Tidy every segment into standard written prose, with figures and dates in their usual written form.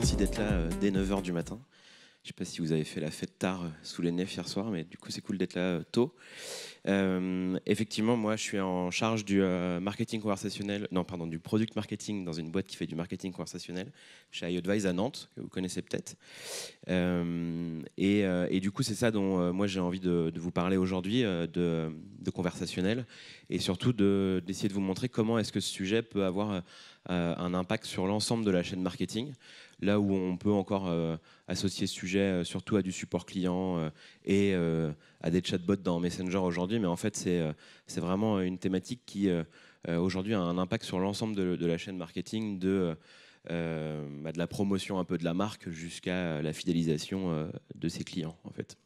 Merci d'être là dès 9h du matin. Je ne sais pas si vous avez fait la fête tard sous les nefs hier soir, mais du coup, c'est cool d'être là tôt. Effectivement, moi, je suis en charge du marketing conversationnel, non, pardon, du product marketing dans une boîte qui fait du marketing conversationnel chez iAdvise à Nantes, que vous connaissez peut-être. Et du coup, c'est ça dont moi j'ai envie de vous parler aujourd'hui, de conversationnel, et surtout d'essayer de vous montrer comment est-ce que ce sujet peut avoir un impact sur l'ensemble de la chaîne marketing, là où on peut encore associer ce sujet surtout à du support client et à des chatbots dans Messenger aujourd'hui, mais en fait c'est vraiment une thématique qui aujourd'hui a un impact sur l'ensemble de la chaîne marketing, de la promotion un peu de la marque jusqu'à la fidélisation de ses clients en fait.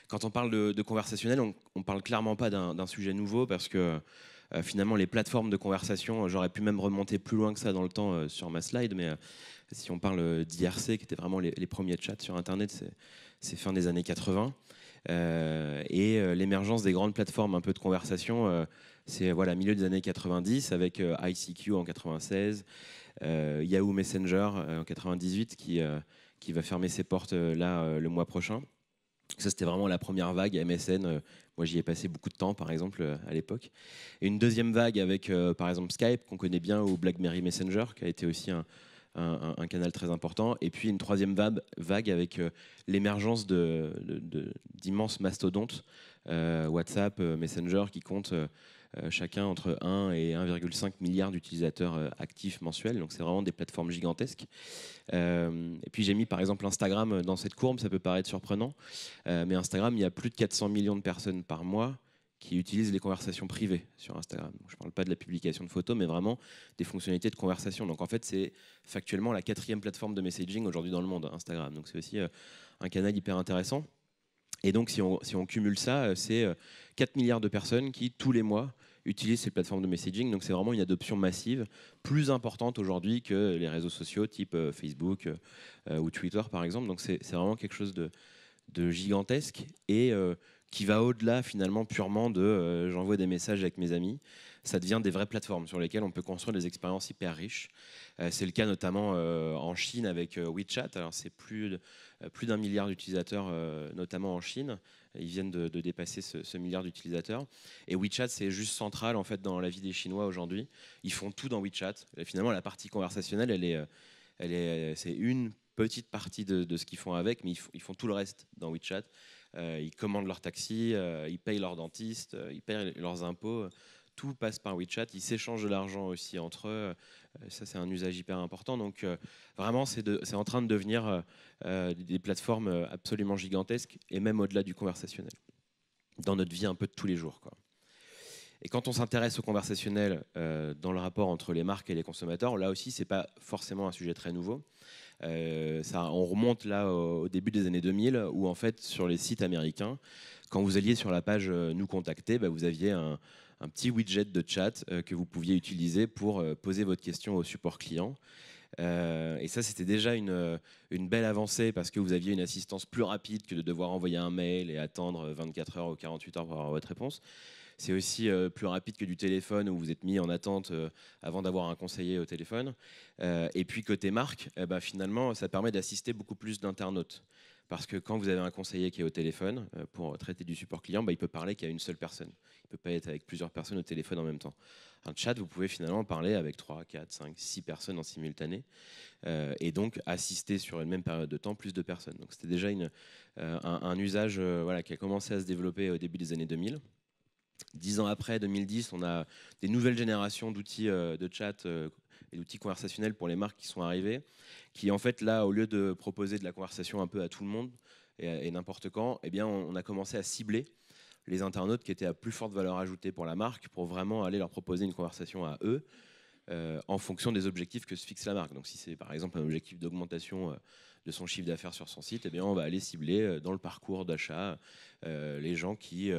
Quand on parle de conversationnel, on parle clairement pas d'un sujet nouveau parce que finalement les plateformes de conversation, j'aurais pu même remonter plus loin que ça dans le temps sur ma slide, mais si on parle d'IRC, qui était vraiment les premiers chats sur Internet, c'est fin des années 80. L'émergence des grandes plateformes un peu de conversation, c'est voilà, milieu des années 90 avec ICQ en 96, Yahoo Messenger en 98 qui va fermer ses portes là le mois prochain. Ça, c'était vraiment la première vague MSN. Moi, j'y ai passé beaucoup de temps, par exemple, à l'époque. Et une deuxième vague avec, par exemple, Skype, qu'on connaît bien, ou BlackBerry Messenger, qui a été aussi un canal très important. Et puis une troisième vague avec l'émergence d'immenses mastodontes, WhatsApp, Messenger, qui comptent chacun entre 1 et 1,5 milliard d'utilisateurs actifs mensuels. Donc c'est vraiment des plateformes gigantesques. Et puis j'ai mis par exemple Instagram dans cette courbe, ça peut paraître surprenant, mais Instagram, il y a plus de 400 millions de personnes par mois qui utilisent les conversations privées sur Instagram. Donc, je ne parle pas de la publication de photos, mais vraiment des fonctionnalités de conversation. Donc en fait, c'est factuellement la 4e plateforme de messaging aujourd'hui dans le monde, Instagram. Donc c'est aussi un canal hyper intéressant. Et donc si on cumule ça, c'est 4 milliards de personnes qui, tous les mois, utilisent ces plateformes de messaging. Donc c'est vraiment une adoption massive, plus importante aujourd'hui que les réseaux sociaux type Facebook ou Twitter par exemple. Donc c'est vraiment quelque chose de gigantesque et qui va au-delà finalement purement de j'envoie des messages avec mes amis. Ça devient des vraies plateformes sur lesquelles on peut construire des expériences hyper riches. C'est le cas notamment en Chine avec WeChat. Alors c'est plus d'1 milliard d'utilisateurs, notamment en Chine. Ils viennent de dépasser ce milliard d'utilisateurs. Et WeChat, c'est juste central en fait dans la vie des Chinois aujourd'hui. Ils font tout dans WeChat. Et finalement, la partie conversationnelle, c'est une petite partie de ce qu'ils font avec, mais ils font tout le reste dans WeChat. Ils commandent leur taxi, ils payent leur dentiste, ils payent leurs impôts. Tout passe par WeChat. Ils s'échangent de l'argent aussi entre eux. Ça, c'est un usage hyper important. Donc, vraiment, c'est en train de devenir des plateformes absolument gigantesques et même au-delà du conversationnel, dans notre vie un peu de tous les jours, quoi. Et quand on s'intéresse au conversationnel dans le rapport entre les marques et les consommateurs, là aussi, c'est pas forcément un sujet très nouveau. On remonte là au début des années 2000, où en fait, sur les sites américains, quand vous alliez sur la page Nous contacter, vous aviez un petit widget de chat que vous pouviez utiliser pour poser votre question au support client. Et ça, c'était déjà une belle avancée parce que vous aviez une assistance plus rapide que de devoir envoyer un mail et attendre 24 heures ou 48 heures pour avoir votre réponse. C'est aussi plus rapide que du téléphone où vous êtes mis en attente avant d'avoir un conseiller au téléphone. Et puis côté marque, finalement, ça permet d'assister beaucoup plus d'internautes. Parce que quand vous avez un conseiller qui est au téléphone pour traiter du support client, il peut parler qu'à une seule personne. Il ne peut pas être avec plusieurs personnes au téléphone en même temps. Un chat, vous pouvez finalement parler avec 3, 4, 5, 6 personnes en simultané et donc assister sur une même période de temps plus de personnes. Donc c'était déjà un usage qui a commencé à se développer au début des années 2000. 10 ans après, 2010, on a des nouvelles générations d'outils de chat et d'outils conversationnels pour les marques qui sont arrivés, qui en fait là, au lieu de proposer de la conversation un peu à tout le monde et n'importe quand, eh bien, on a commencé à cibler les internautes qui étaient à plus forte valeur ajoutée pour la marque pour vraiment aller leur proposer une conversation à eux en fonction des objectifs que se fixe la marque. Donc si c'est par exemple un objectif d'augmentation de son chiffre d'affaires sur son site, eh bien, on va aller cibler dans le parcours d'achat les gens qui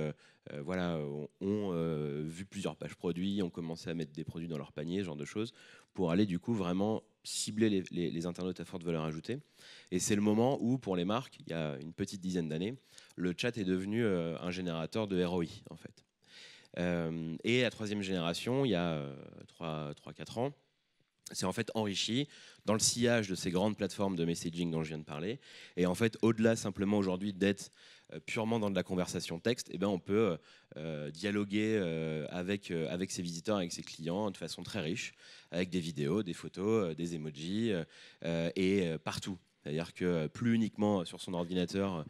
ont vu plusieurs pages produits, ont commencé à mettre des produits dans leur panier, ce genre de choses, pour aller du coup vraiment cibler les internautes à forte valeur ajoutée. Et c'est le moment où, pour les marques, il y a une petite dizaine d'années, le chat est devenu un générateur de ROI, en fait. Et la troisième génération, il y a 3-4 ans, c'est en fait enrichi dans le sillage de ces grandes plateformes de messaging dont je viens de parler. Et en fait, au-delà simplement aujourd'hui d'être purement dans de la conversation texte, eh ben, on peut dialoguer avec ses visiteurs, avec ses clients de façon très riche, avec des vidéos, des photos, des emojis, et partout. C'est-à-dire que plus uniquement sur son ordinateur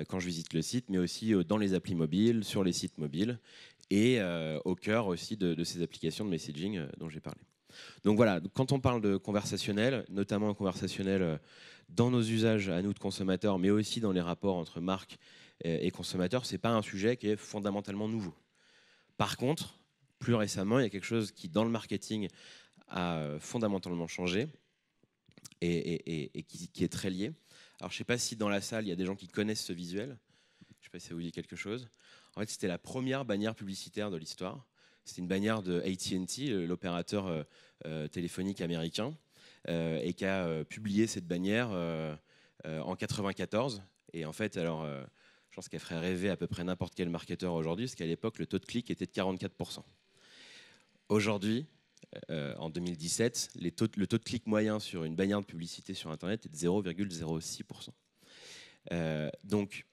quand je visite le site, mais aussi dans les applis mobiles, sur les sites mobiles, et au cœur aussi de ces applications de messaging dont j'ai parlé. Donc voilà, quand on parle de conversationnel, notamment conversationnel dans nos usages à nous de consommateurs, mais aussi dans les rapports entre marques et consommateurs, ce n'est pas un sujet qui est fondamentalement nouveau. Par contre, plus récemment, il y a quelque chose qui, dans le marketing, a fondamentalement changé et qui est très lié. Alors, je ne sais pas si dans la salle, il y a des gens qui connaissent ce visuel. Je ne sais pas si ça vous dit quelque chose. En fait, c'était la première bannière publicitaire de l'histoire. C'était une bannière de AT&T, l'opérateur téléphonique américain, et qui a publié cette bannière en 94. Et en fait, alors, je pense qu'elle ferait rêver à peu près n'importe quel marketeur aujourd'hui, parce qu'à l'époque, le taux de clic était de 44%. Aujourd'hui, en 2017, le taux de clic moyen sur une bannière de publicité sur Internet est de 0,06%. Donc,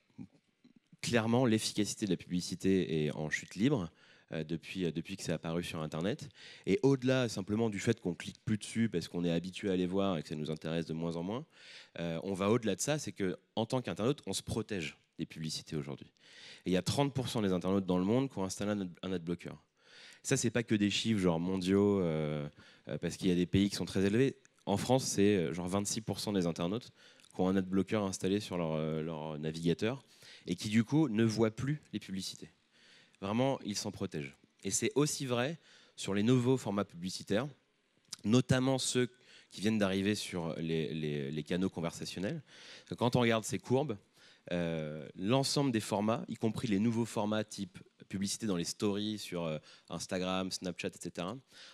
clairement, l'efficacité de la publicité est en chute libre depuis que c'est apparu sur Internet. Et au-delà simplement du fait qu'on clique plus dessus parce qu'on est habitué à les voir et que ça nous intéresse de moins en moins, on va au-delà de ça, c'est qu'en tant qu'internaute, on se protège des publicités aujourd'hui. Et il y a 30% des internautes dans le monde qui ont installé un adblocker. Ça, c'est pas que des chiffres genre mondiaux, parce qu'il y a des pays qui sont très élevés. En France, c'est genre 26% des internautes qui ont un adblocker installé sur leur navigateur et qui du coup ne voient plus les publicités. Vraiment, ils s'en protègent. Et c'est aussi vrai sur les nouveaux formats publicitaires, notamment ceux qui viennent d'arriver sur les canaux conversationnels. Quand on regarde ces courbes, l'ensemble des formats, y compris les nouveaux formats type publicité dans les stories sur Instagram, Snapchat, etc.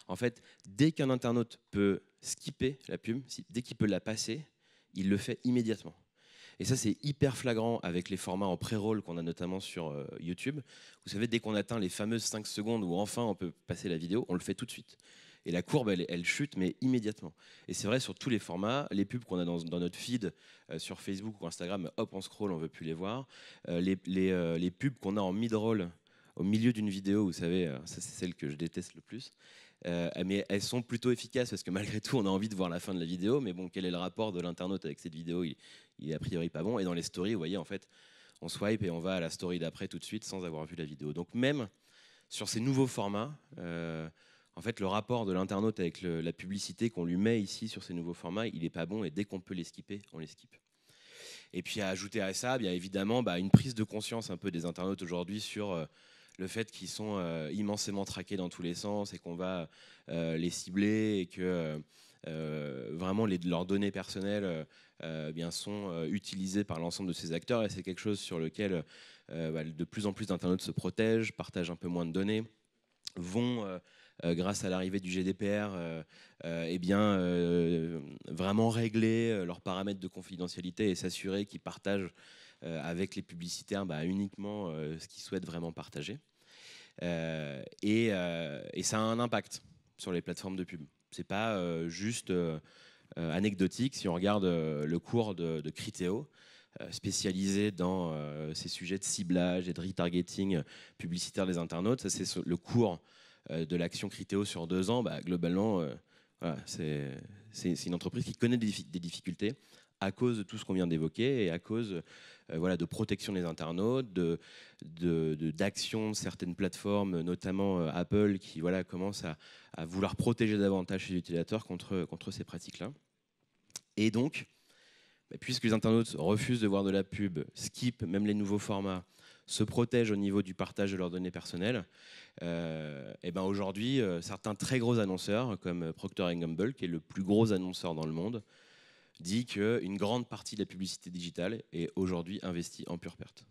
En fait, dès qu'un internaute peut skipper la pub, dès qu'il peut la passer, il le fait immédiatement. Et ça, c'est hyper flagrant avec les formats en pré-roll qu'on a notamment sur YouTube. Vous savez, dès qu'on atteint les fameuses 5 secondes où enfin on peut passer la vidéo, on le fait tout de suite. Et la courbe, elle chute, mais immédiatement. Et c'est vrai sur tous les formats. Les pubs qu'on a dans notre feed sur Facebook ou Instagram, hop, on scroll, on ne veut plus les voir. Les pubs qu'on a en mid-roll, au milieu d'une vidéo, vous savez, ça c'est celle que je déteste le plus. Mais elles sont plutôt efficaces parce que malgré tout, on a envie de voir la fin de la vidéo. Mais bon, quel est le rapport de l'internaute avec cette vidéo? Il est a priori pas bon. Et dans les stories, vous voyez, en fait, on swipe et on va à la story d'après tout de suite sans avoir vu la vidéo. Donc même sur ces nouveaux formats, en fait, le rapport de l'internaute avec la publicité qu'on lui met ici sur ces nouveaux formats, il n'est pas bon. Et dès qu'on peut les skipper, on les skip. Et puis à ajouter à ça, bien évidemment, une prise de conscience un peu des internautes aujourd'hui sur le fait qu'ils sont immensément traqués dans tous les sens et qu'on va les cibler et que vraiment leurs données personnelles bien sont utilisées par l'ensemble de ces acteurs. Et c'est quelque chose sur lequel de plus en plus d'internautes se protègent, partagent un peu moins de données, vont grâce à l'arrivée du GDPR, vraiment régler leurs paramètres de confidentialité et s'assurer qu'ils partagent avec les publicitaires uniquement ce qu'ils souhaitent vraiment partager. Et ça a un impact sur les plateformes de pub. C'est pas juste anecdotique. Si on regarde le cours de Criteo, spécialisé dans ces sujets de ciblage et de retargeting publicitaire des internautes, ça c'est le cours de l'action Criteo sur 2 ans. Globalement, voilà, c'est une entreprise qui connaît des difficultés à cause de tout ce qu'on vient d'évoquer et à cause de protection des internautes, d'action de certaines plateformes, notamment Apple, qui commence à vouloir protéger davantage ses utilisateurs contre ces pratiques-là. Et donc, puisque les internautes refusent de voir de la pub, skip même les nouveaux formats, se protègent au niveau du partage de leurs données personnelles, aujourd'hui, certains très gros annonceurs, comme Procter & Gamble, qui est le plus gros annonceur dans le monde, dit qu'une grande partie de la publicité digitale est aujourd'hui investie en pure perte.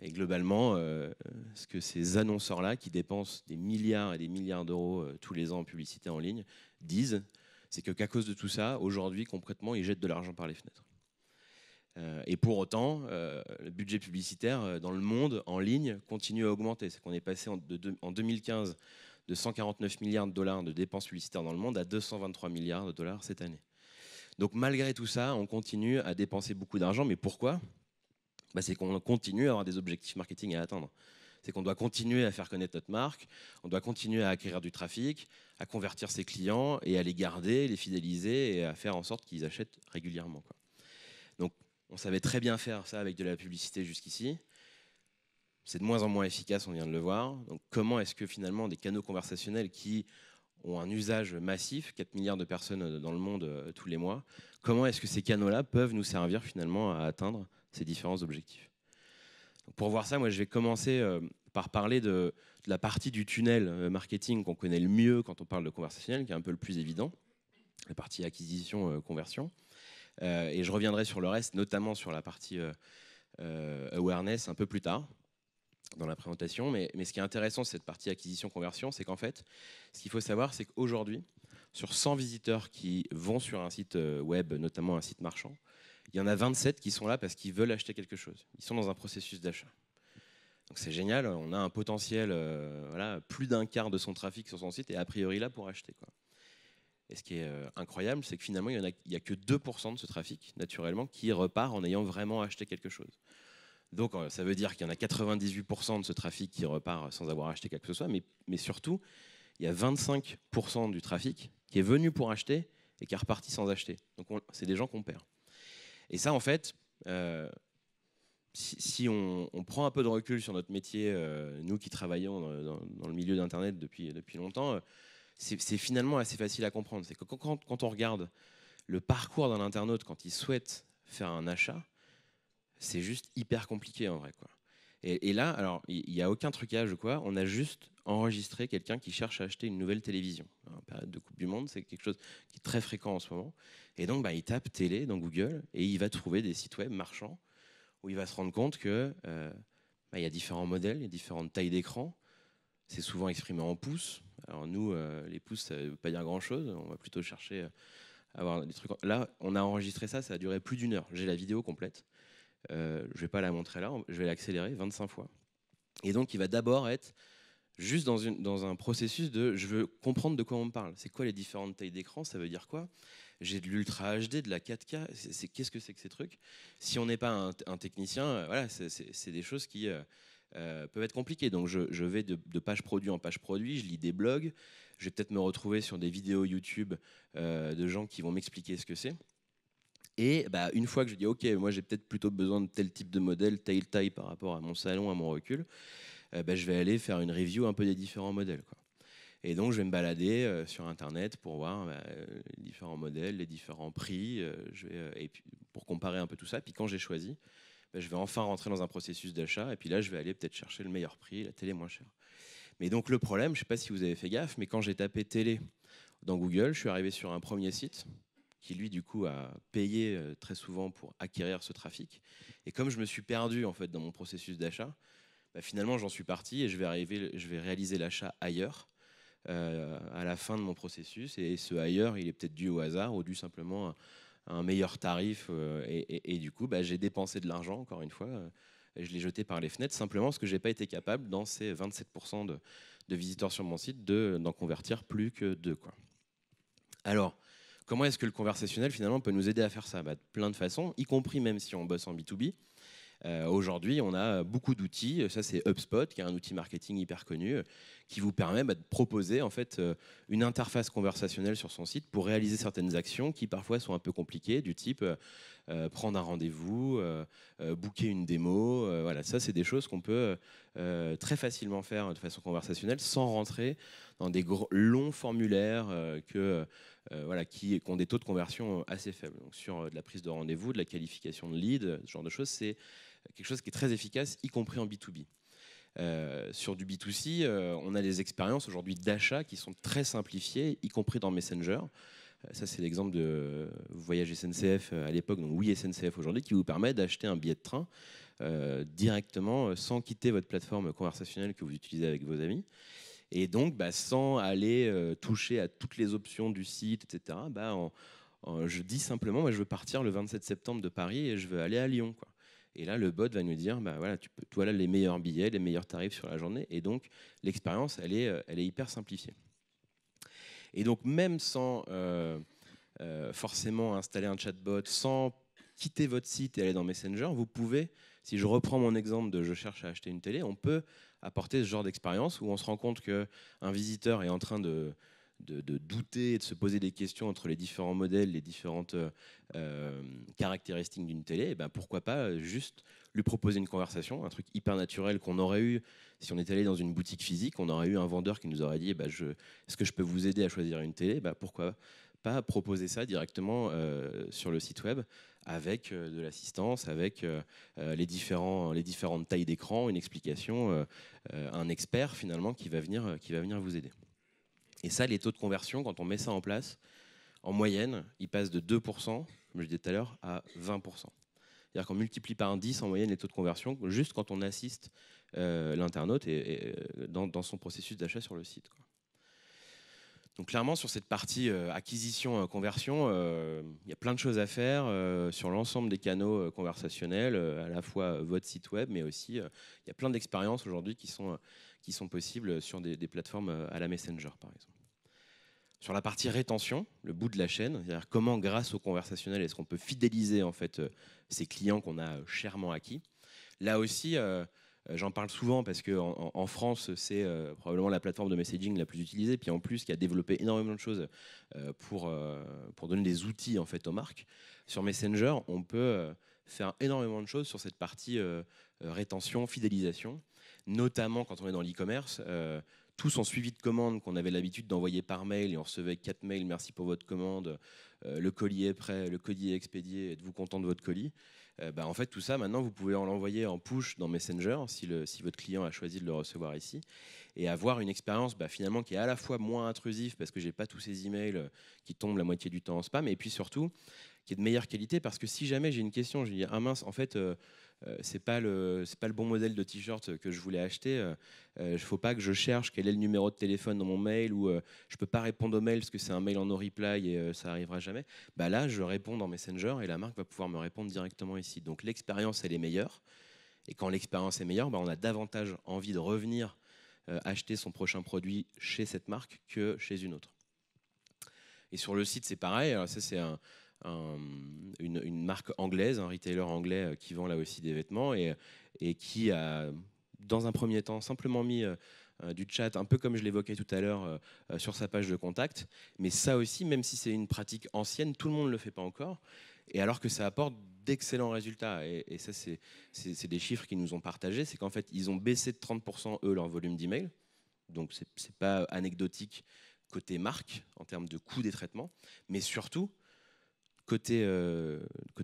Et globalement, ce que ces annonceurs-là, qui dépensent des milliards et des milliards d'euros tous les ans en publicité en ligne, disent, c'est qu'à cause de tout ça, aujourd'hui, concrètement, ils jettent de l'argent par les fenêtres. Et pour autant, le budget publicitaire dans le monde, en ligne, continue à augmenter. C'est qu'on est passé en 2015 de 149 milliards de dollars de dépenses publicitaires dans le monde à 223 milliards de dollars cette année. Donc malgré tout ça, on continue à dépenser beaucoup d'argent. Mais pourquoi? C'est qu'on continue à avoir des objectifs marketing à atteindre. C'est qu'on doit continuer à faire connaître notre marque, on doit continuer à acquérir du trafic, à convertir ses clients et à les garder, les fidéliser et à faire en sorte qu'ils achètent régulièrement, quoi. Donc on savait très bien faire ça avec de la publicité jusqu'ici. C'est de moins en moins efficace, on vient de le voir. Donc comment est-ce que finalement des canaux conversationnels qui ont un usage massif, 4 milliards de personnes dans le monde tous les mois, comment est-ce que ces canaux-là peuvent nous servir finalement à atteindre ces différents objectifs? Donc pour voir ça, moi je vais commencer par parler de la partie du tunnel marketing qu'on connaît le mieux quand on parle de conversationnel, qui est un peu le plus évident, la partie acquisition-conversion. Et je reviendrai sur le reste, notamment sur la partie awareness un peu plus tard dans la présentation. Mais ce qui est intéressant, cette partie acquisition-conversion, c'est qu'en fait, ce qu'il faut savoir, c'est qu'aujourd'hui, sur 100 visiteurs qui vont sur un site web, notamment un site marchand, il y en a 27 qui sont là parce qu'ils veulent acheter quelque chose. Ils sont dans un processus d'achat. Donc c'est génial, on a un potentiel, voilà, plus d'un quart de son trafic sur son site est a priori là pour acheter, quoi. Et ce qui est incroyable, c'est que finalement, il n'y a que 2% de ce trafic, naturellement, qui repart en ayant vraiment acheté quelque chose. Donc ça veut dire qu'il y en a 98% de ce trafic qui repart sans avoir acheté quelque chose, mais surtout, il y a 25% du trafic qui est venu pour acheter et qui est reparti sans acheter. Donc c'est des gens qu'on perd. Et ça, en fait, si on prend un peu de recul sur notre métier, nous qui travaillons dans le milieu d'Internet depuis longtemps, c'est finalement assez facile à comprendre. C'est que quand on regarde le parcours d'un internaute quand il souhaite faire un achat, c'est juste hyper compliqué en vrai, quoi. Et là, alors, il n'y a aucun trucage ou quoi, on a juste enregistré quelqu'un qui cherche à acheter une nouvelle télévision. En période de Coupe du Monde, c'est quelque chose qui est très fréquent en ce moment. Et donc, il tape télé dans Google et il va trouver des sites web marchands où il va se rendre compte que il y a différents modèles, il y a différentes tailles d'écran. C'est souvent exprimé en pouces. Alors nous, les pouces, ça ne veut pas dire grand-chose. On va plutôt chercher à avoir des trucs. Là, on a enregistré ça, ça a duré plus d'1 heure. J'ai la vidéo complète. Je ne vais pas la montrer là, je vais l'accélérer 25 fois. Et donc, il va d'abord être juste dans un processus de je veux comprendre de quoi on me parle. C'est quoi les différentes tailles d'écran? Ça veut dire quoi? J'ai de l'Ultra HD, de la 4K. Qu'est-ce que c'est que ces trucs? Si on n'est pas un technicien, voilà, c'est des choses qui peuvent être compliquées. Donc, je vais de page produit en page produit, je lis des blogs, je vais peut-être me retrouver sur des vidéos YouTube de gens qui vont m'expliquer ce que c'est. Et une fois que je dis ok, moi j'ai peut-être plutôt besoin de tel type de modèle, telle taille par rapport à mon salon, à mon recul, je vais aller faire une review un peu des différents modèles, quoi. Et donc je vais me balader sur internet pour voir les différents modèles, les différents prix, et puis, pour comparer un peu tout ça. Puis quand j'ai choisi, je vais enfin rentrer dans un processus d'achat. Et puis là je vais aller peut-être chercher le meilleur prix, la télé moins chère. Mais donc le problème, je ne sais pas si vous avez fait gaffe, mais quand j'ai tapé télé dans Google, je suis arrivé sur un premier site qui lui du coup a payé très souvent pour acquérir ce trafic. Et comme je me suis perdu en fait dans mon processus d'achat, finalement j'en suis parti et je vais réaliser l'achat ailleurs à la fin de mon processus. Et ce ailleurs, il est peut-être dû au hasard ou dû simplement à un meilleur tarif. Et du coup, j'ai dépensé de l'argent encore une fois. Et je l'ai jeté par les fenêtres simplement parce que je n'ai pas été capable, dans ces 27% de visiteurs sur mon site, d'en convertir plus que 2, quoi. Alors, comment est-ce que le conversationnel, finalement, peut nous aider à faire ça? De plein de façons, y compris même si on bosse en B2B. Aujourd'hui, on a beaucoup d'outils. Ça, c'est HubSpot, qui est un outil marketing hyper connu, qui vous permet de proposer en fait une interface conversationnelle sur son site pour réaliser certaines actions qui parfois sont un peu compliquées, du type prendre un rendez-vous, booker une démo. Voilà, ça, c'est des choses qu'on peut très facilement faire de façon conversationnelle sans rentrer dans des longs formulaires qui ont des taux de conversion assez faibles. Donc, sur de la prise de rendez-vous, de la qualification de lead, ce genre de choses, c'est quelque chose qui est très efficace, y compris en B2B. Sur du B2C, on a des expériences aujourd'hui d'achat qui sont très simplifiées, y compris dans Messenger. Ça, c'est l'exemple de Voyage SNCF à l'époque, donc Oui SNCF aujourd'hui, qui vous permet d'acheter un billet de train directement sans quitter votre plateforme conversationnelle que vous utilisez avec vos amis. Et donc, sans aller toucher à toutes les options du site, etc., je dis simplement, je veux partir le 27 septembre de Paris et je veux aller à Lyon, quoi. Et là, le bot va nous dire, bah voilà, voilà les meilleurs billets, les meilleurs tarifs sur la journée. Et donc, l'expérience, elle est hyper simplifiée. Et donc, même sans forcément installer un chatbot, sans quitter votre site et aller dans Messenger, vous pouvez, si je reprends mon exemple de je cherche à acheter une télé, on peut apporter ce genre d'expérience où on se rend compte qu'un visiteur est en train de douter et de se poser des questions entre les différents modèles, les différentes caractéristiques d'une télé, et ben pourquoi pas juste lui proposer une conversation, un truc hyper naturel qu'on aurait eu si on était allé dans une boutique physique, on aurait eu un vendeur qui nous aurait dit est-ce que je peux vous aider à choisir une télé, pourquoi pas proposer ça directement sur le site web avec de l'assistance, avec les différentes tailles d'écran, une explication, un expert finalement qui va venir vous aider. Et ça, les taux de conversion, quand on met ça en place, en moyenne, ils passent de 2%, comme je disais tout à l'heure, à 20%. C'est-à-dire qu'on multiplie par 10 en moyenne les taux de conversion, juste quand on assiste l'internaute dans son processus d'achat sur le site, quoi. Donc clairement, sur cette partie acquisition-conversion, il y a plein de choses à faire sur l'ensemble des canaux conversationnels, à la fois votre site web, mais aussi il y a plein d'expériences aujourd'hui qui sont possibles sur des plateformes à la Messenger, par exemple. Sur la partie rétention, le bout de la chaîne, c'est-à-dire comment, grâce au conversationnel, est-ce qu'on peut fidéliser en fait ces clients qu'on a chèrement acquis. Là aussi, j'en parle souvent parce qu'en France, c'est probablement la plateforme de messaging la plus utilisée, puis en plus qui a développé énormément de choses pour donner des outils en fait aux marques. Sur Messenger, on peut faire énormément de choses sur cette partie rétention, fidélisation, notamment quand on est dans l'e-commerce. Tout son suivi de commande qu'on avait l'habitude d'envoyer par mail, et on recevait 4 mails, merci pour votre commande, le colis est prêt, le colis est expédié, êtes-vous content de votre colis? En fait, tout ça, maintenant, vous pouvez l'envoyer en push dans Messenger, si votre client a choisi de le recevoir ici, et avoir une expérience finalement qui est à la fois moins intrusive, parce que j'ai pas tous ces emails qui tombent la moitié du temps en spam, et puis surtout, qui est de meilleure qualité, parce que si jamais j'ai une question, je dis, ah mince, en fait, c'est pas le bon modèle de t-shirt que je voulais acheter. Il ne faut pas que je cherche quel est le numéro de téléphone dans mon mail, ou je peux pas répondre au mail parce que c'est un mail en no reply et ça arrivera jamais. Là, je réponds dans Messenger et la marque va pouvoir me répondre directement ici. Donc l'expérience, elle est meilleure. Et quand l'expérience est meilleure, on a davantage envie de revenir acheter son prochain produit chez cette marque que chez une autre. Et sur le site, c'est pareil. Alors ça, c'est une marque anglaise, un retailer anglais qui vend là aussi des vêtements et qui a, dans un premier temps, simplement mis du chat, un peu comme je l'évoquais tout à l'heure, sur sa page de contact. Mais ça aussi, même si c'est une pratique ancienne, tout le monde ne le fait pas encore. Et alors que ça apporte d'excellents résultats. Et ça, c'est des chiffres qu'ils nous ont partagés. C'est qu'en fait, ils ont baissé de 30%, eux, leur volume d'email. Donc, ce n'est pas anecdotique côté marque, en termes de coût des traitements. Mais surtout, côté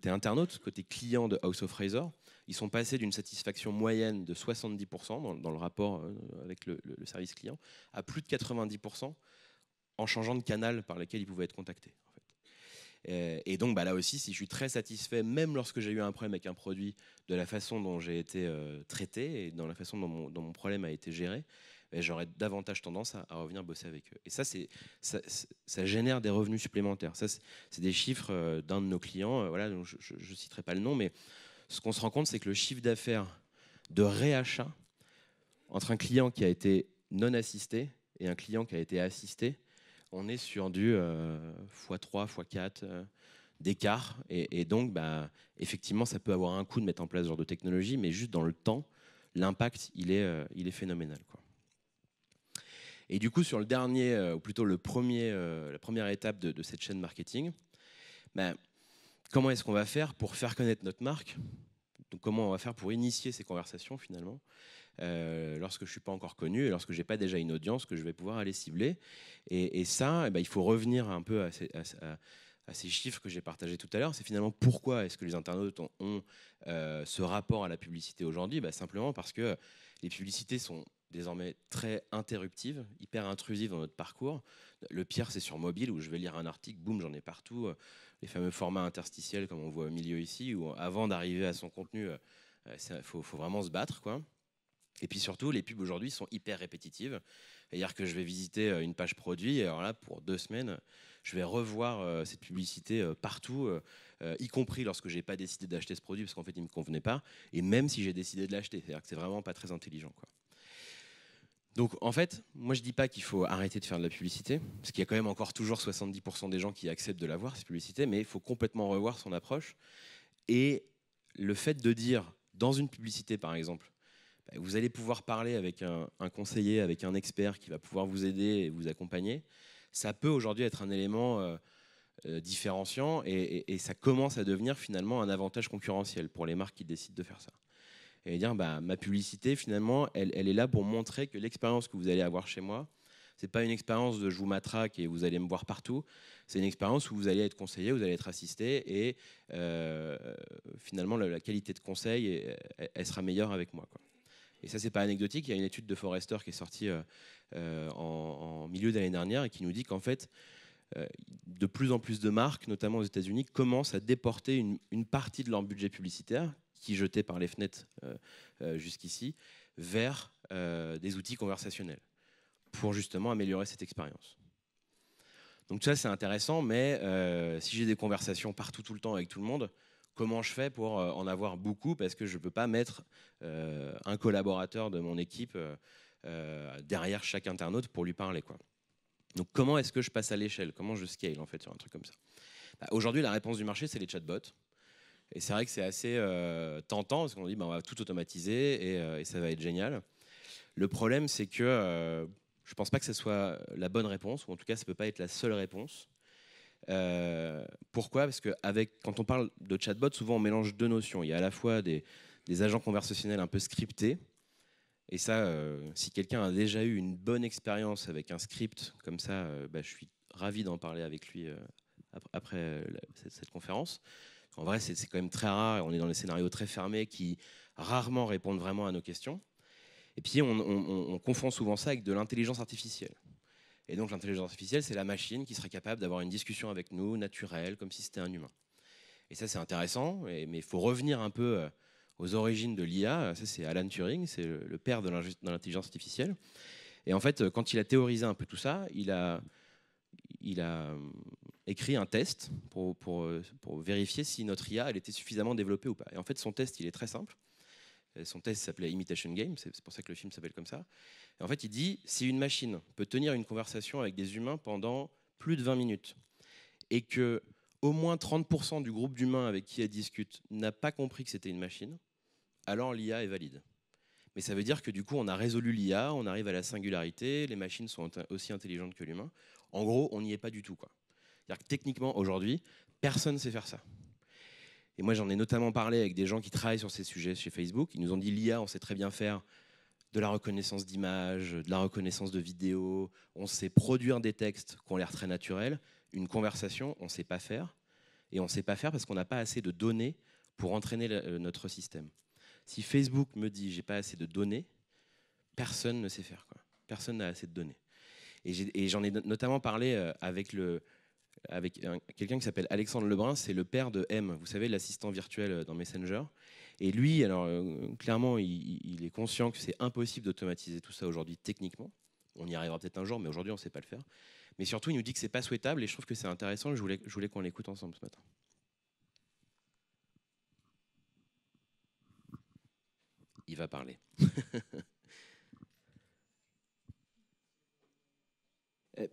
internaute, côté client de House of Razor, ils sont passés d'une satisfaction moyenne de 70% dans le rapport avec le service client à plus de 90% en changeant de canal par lequel ils pouvaient être contactés. En fait. Et donc là aussi, si je suis très satisfait, même lorsque j'ai eu un problème avec un produit, de la façon dont j'ai été traité et dans la façon dont mon problème a été géré, j'aurais davantage tendance à revenir bosser avec eux. Et ça génère des revenus supplémentaires. Ça, c'est des chiffres d'un de nos clients. Voilà, donc je ne citerai pas le nom, mais ce qu'on se rend compte, c'est que le chiffre d'affaires de réachat entre un client qui a été non assisté et un client qui a été assisté, on est sur du x3, x4 d'écart. Et donc, effectivement, ça peut avoir un coût de mettre en place ce genre de technologie, mais juste dans le temps, l'impact, il est phénoménal, quoi. Et du coup, sur le dernier, ou plutôt la première étape de cette chaîne marketing, comment est-ce qu'on va faire pour faire connaître notre marque? Donc, comment on va faire pour initier ces conversations finalement lorsque je ne suis pas encore connu et lorsque je n'ai pas déjà une audience que je vais pouvoir aller cibler. Et ça, il faut revenir un peu à ces chiffres que j'ai partagés tout à l'heure. C'est finalement pourquoi est-ce que les internautes ont ce rapport à la publicité aujourd'hui? Simplement parce que les publicités sont désormais très interruptives, hyper intrusives dans notre parcours. Le pire, c'est sur mobile, où je vais lire un article, boum, j'en ai partout. Les fameux formats interstitiels, comme on voit au milieu ici, où avant d'arriver à son contenu, faut vraiment se battre, quoi. Et puis surtout, les pubs aujourd'hui sont hyper répétitives. C'est-à-dire que je vais visiter une page produit, et alors là, pour 2 semaines, je vais revoir cette publicité partout, y compris lorsque j'ai pas décidé d'acheter ce produit parce qu'en fait il me convenait pas, et même si j'ai décidé de l'acheter. C'est-à-dire que c'est vraiment pas très intelligent, quoi. Donc en fait, moi je dis pas qu'il faut arrêter de faire de la publicité, parce qu'il y a quand même encore toujours 70% des gens qui acceptent de la voir, cette publicité, mais il faut complètement revoir son approche. Et le fait de dire, dans une publicité par exemple, vous allez pouvoir parler avec un conseiller, avec un expert qui va pouvoir vous aider et vous accompagner, ça peut aujourd'hui être un élément différenciant, et ça commence à devenir finalement un avantage concurrentiel pour les marques qui décident de faire ça. Et dire, ma publicité, finalement, elle est là pour montrer que l'expérience que vous allez avoir chez moi, c'est pas une expérience de je vous matraque et vous allez me voir partout. C'est une expérience où vous allez être conseillé, vous allez être assisté, et finalement, la qualité de conseil, elle sera meilleure avec moi, quoi. Et ça, c'est pas anecdotique. Il y a une étude de Forrester qui est sortie en milieu d'année dernière et qui nous dit qu'en fait, de plus en plus de marques, notamment aux États-Unis, commencent à déporter une partie de leur budget publicitaire, qui jetait par les fenêtres jusqu'ici, vers des outils conversationnels pour justement améliorer cette expérience. Donc ça, c'est intéressant, mais si j'ai des conversations partout, tout le temps avec tout le monde, comment je fais pour en avoir beaucoup, parce que je ne peux pas mettre un collaborateur de mon équipe derrière chaque internaute pour lui parler, quoi. Donc comment est-ce que je passe à l'échelle? Comment je scale en fait sur un truc comme ça? Aujourd'hui, la réponse du marché, c'est les chatbots. Et c'est vrai que c'est assez tentant, parce qu'on dit on va tout automatiser et ça va être génial. Le problème, c'est que je ne pense pas que ce soit la bonne réponse, ou en tout cas, ça ne peut pas être la seule réponse. Pourquoi? Parce que quand on parle de chatbot, souvent on mélange deux notions. Il y a à la fois des agents conversationnels un peu scriptés. Et ça, si quelqu'un a déjà eu une bonne expérience avec un script comme ça, je suis ravi d'en parler avec lui après cette conférence. En vrai, c'est quand même très rare. On est dans des scénarios très fermés qui rarement répondent vraiment à nos questions. Et puis, on confond souvent ça avec de l'intelligence artificielle. Et donc, l'intelligence artificielle, c'est la machine qui serait capable d'avoir une discussion avec nous, naturelle, comme si c'était un humain. Et ça, c'est intéressant, mais il faut revenir un peu aux origines de l'IA. Ça, c'est Alan Turing, c'est le père de l'intelligence artificielle. Et en fait, quand il a théorisé un peu tout ça, il a écrit un test pour vérifier si notre IA elle était suffisamment développée ou pas. Et en fait, son test, il est très simple. Son test s'appelait Imitation Game, c'est pour ça que le film s'appelle comme ça. Et en fait, il dit, si une machine peut tenir une conversation avec des humains pendant plus de 20 minutes, et que au moins 30% du groupe d'humains avec qui elle discute n'a pas compris que c'était une machine, alors l'IA est valide. Mais ça veut dire que du coup, on a résolu l'IA, on arrive à la singularité, les machines sont aussi intelligentes que l'humain. En gros, on n'y est pas du tout, quoi. C'est-à-dire que techniquement, aujourd'hui, personne ne sait faire ça. Et moi, j'en ai notamment parlé avec des gens qui travaillent sur ces sujets chez Facebook. Ils nous ont dit, l'IA, on sait très bien faire de la reconnaissance d'images, de la reconnaissance de vidéos, on sait produire des textes qui ont l'air très naturels. Une conversation, on ne sait pas faire. Et on ne sait pas faire parce qu'on n'a pas assez de données pour entraîner notre système. Si Facebook me dit j'ai pas assez de données, personne ne sait faire, quoi. Personne n'a assez de données. Et j'en ai notamment parlé avec quelqu'un qui s'appelle Alexandre Lebrun, c'est le père de M, vous savez, l'assistant virtuel dans Messenger. Et lui, alors clairement, il est conscient que c'est impossible d'automatiser tout ça aujourd'hui techniquement. On y arrivera peut-être un jour, mais aujourd'hui, on ne sait pas le faire. Mais surtout, il nous dit que c'est pas souhaitable, et je trouve que c'est intéressant. Je voulais qu'on l'écoute ensemble ce matin. Il va parler.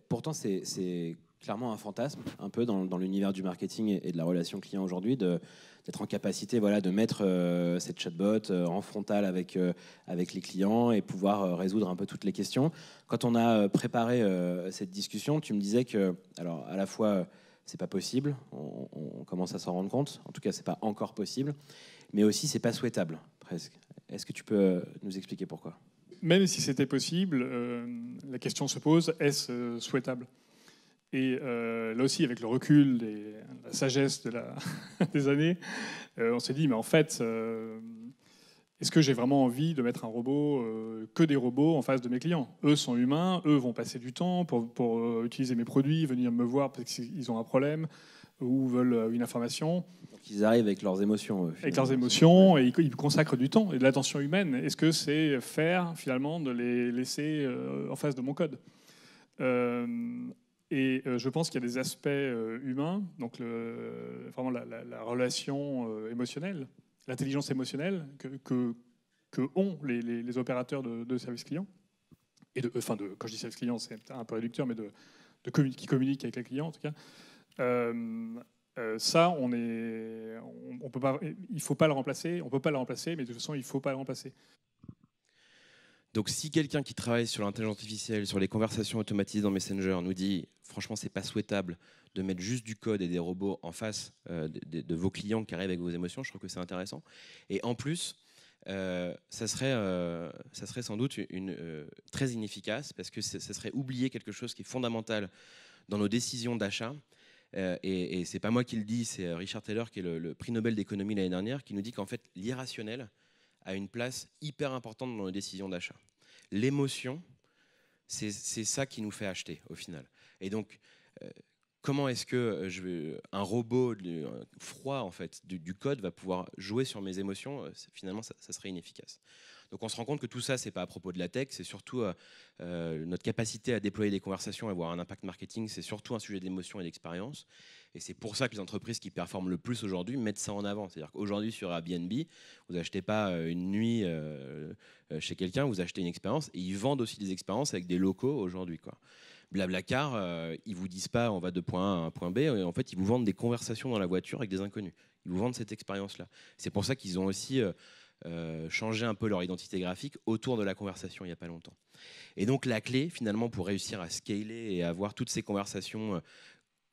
Pourtant, c'est clairement un fantasme, un peu dans l'univers du marketing et de la relation client aujourd'hui, d'être en capacité de mettre cette chatbot en frontal avec les clients et pouvoir résoudre un peu toutes les questions. Quand on a préparé cette discussion, tu me disais que, alors, à la fois, c'est pas possible, on commence à s'en rendre compte, en tout cas, c'est pas encore possible, mais aussi, c'est pas souhaitable, presque. Est-ce que tu peux nous expliquer pourquoi ? Même si c'était possible, la question se pose, est-ce souhaitable? Et là aussi, avec le recul et la sagesse des années, on s'est dit, mais en fait, est-ce que j'ai vraiment envie de mettre un robot, que des robots en face de mes clients? Eux sont humains, eux vont passer du temps pour utiliser mes produits, venir me voir parce qu'ils ont un problème ou veulent une information. Donc ils arrivent avec leurs émotions. Avec leurs émotions, et ils consacrent du temps et de l'attention humaine. Est-ce que c'est faire, finalement, de les laisser en face de mon code? Et je pense qu'il y a des aspects humains, donc vraiment la relation émotionnelle, l'intelligence émotionnelle que ont les opérateurs de service client. Et quand je dis service client, c'est un peu réducteur, mais qui communiquent avec les clients en tout cas. Ça, on peut pas, il faut pas le remplacer. On peut pas le remplacer, mais de toute façon, il faut pas le remplacer. Donc si quelqu'un qui travaille sur l'intelligence artificielle, sur les conversations automatisées dans Messenger nous dit franchement c'est pas souhaitable de mettre juste du code et des robots en face de vos clients qui arrivent avec vos émotions, je trouve que c'est intéressant. Et en plus, ça serait sans doute très inefficace parce que ça serait oublier quelque chose qui est fondamental dans nos décisions d'achat. Et c'est pas moi qui le dis, c'est Richard Thaler qui est le prix Nobel d'économie l'année dernière qui nous dit qu'en fait l'irrationnel a une place hyper importante dans nos décisions d'achat. L'émotion, c'est ça qui nous fait acheter au final. Et donc, comment est-ce que un robot froid en fait, du code va pouvoir jouer sur mes émotions? Finalement, ça serait inefficace. Donc on se rend compte que tout ça, c'est pas à propos de la tech, c'est surtout notre capacité à déployer des conversations et avoir un impact marketing, c'est surtout un sujet d'émotion et d'expérience. Et c'est pour ça que les entreprises qui performent le plus aujourd'hui mettent ça en avant. C'est-à-dire qu'aujourd'hui, sur Airbnb, vous n'achetez pas une nuit chez quelqu'un, vous achetez une expérience. Et ils vendent aussi des expériences avec des locaux aujourd'hui, quoi. Blablacar, ils vous disent pas on va de point A à un point B. En fait, ils vous vendent des conversations dans la voiture avec des inconnus. Ils vous vendent cette expérience-là. C'est pour ça qu'ils ont aussi changé un peu leur identité graphique autour de la conversation il n'y a pas longtemps. Et donc la clé, finalement, pour réussir à scaler et avoir toutes ces conversations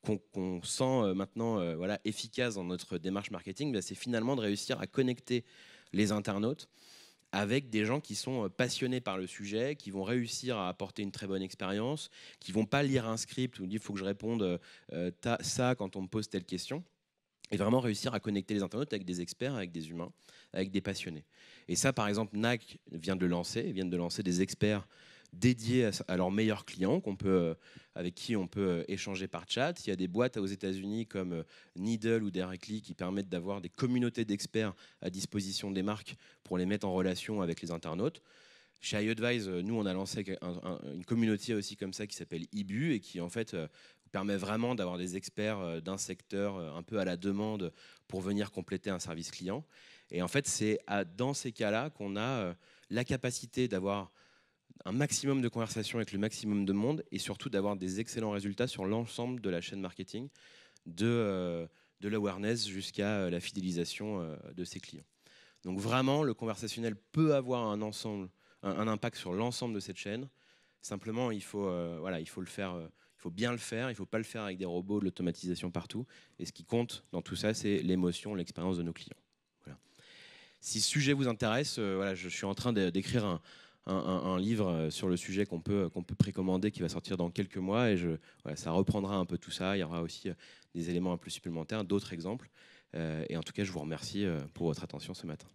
qu'on sent maintenant efficaces dans notre démarche marketing, c'est finalement de réussir à connecter les internautes avec des gens qui sont passionnés par le sujet, qui vont réussir à apporter une très bonne expérience, qui ne vont pas lire un script où il faut que je réponde ça quand on me pose telle question, et vraiment réussir à connecter les internautes avec des experts, avec des humains, avec des passionnés. Et ça, par exemple, NAC vient de lancer des experts dédiés à leurs meilleurs clients avec qui on peut échanger par chat. Il y a des boîtes aux États-Unis comme Needle ou Directly qui permettent d'avoir des communautés d'experts à disposition des marques pour les mettre en relation avec les internautes. Chez iAdvise, nous, on a lancé une communauté aussi comme ça qui s'appelle IBU et qui, en fait, permet vraiment d'avoir des experts d'un secteur un peu à la demande pour venir compléter un service client. Et en fait, c'est dans ces cas-là qu'on a la capacité d'avoir un maximum de conversations avec le maximum de monde et surtout d'avoir des excellents résultats sur l'ensemble de la chaîne marketing, de l'awareness jusqu'à la fidélisation de ses clients. Donc vraiment, le conversationnel peut avoir un impact sur l'ensemble de cette chaîne. Simplement, il faut le faire. Il faut bien le faire. Il ne faut pas le faire avec des robots, de l'automatisation partout. Et ce qui compte dans tout ça, c'est l'émotion, l'expérience de nos clients. Voilà. Si ce sujet vous intéresse, je suis en train d'écrire un livre sur le sujet qu'on peut précommander, qui va sortir dans quelques mois. Et ça reprendra un peu tout ça. Il y aura aussi des éléments un peu supplémentaires, d'autres exemples. Et en tout cas, je vous remercie pour votre attention ce matin.